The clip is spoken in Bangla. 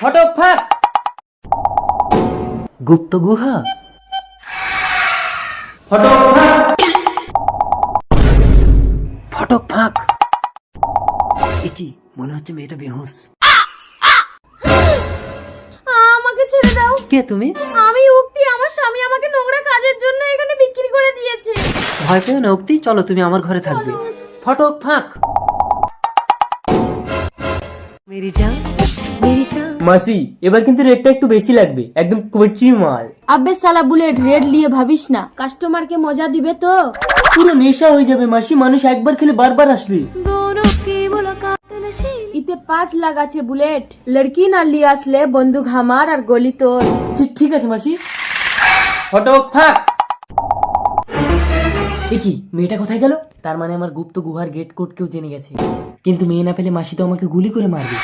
ফটক ফাঁক। গুপ্ত গুহা। ফটক ফাঁক। ফটক ফাঁক। কি মনে হচ্ছে মেয়েটা বেহুশ। আমাকে ছেড়ে দাও। কে তুমি? আমি উক্তি, আমার স্বামী আমাকে নোংরা কাজের জন্য এখানে বিক্রি করে দিয়েছে। ভয় পেও না উক্তি, চলো তুমি আমার ঘরে থাকবে। ফটক ফাঁক। মেরি জান, মেরি জান। মাসি এবার কিন্তু রেটটা একটু বেশি লাগবে, একদম কোচি মাল। আবে সালা বুলেট, রেড নিয়ে ভাবিস না, কাস্টমারকে মজা দিবে তো। পুরো নেশা হয়ে যাবে মাসি, মানুষ একবার খেলে বারবার আসবে। ইতে 5 লাখ আছে বুলেট, লড়কি না লিয়ে আসলে বন্দুক হামার আর গলি তোর। ঠিক আছে মাসি। ফটক ফাঁক। কি মেয়েটা কোথায় গেল? তার মানে আমার গুপ্ত গুহার গেট কোড কেউ জেনে গেছে, কিন্তু মেয়ে না পেলে মাসি তো আমাকে গুলি করে মারবে।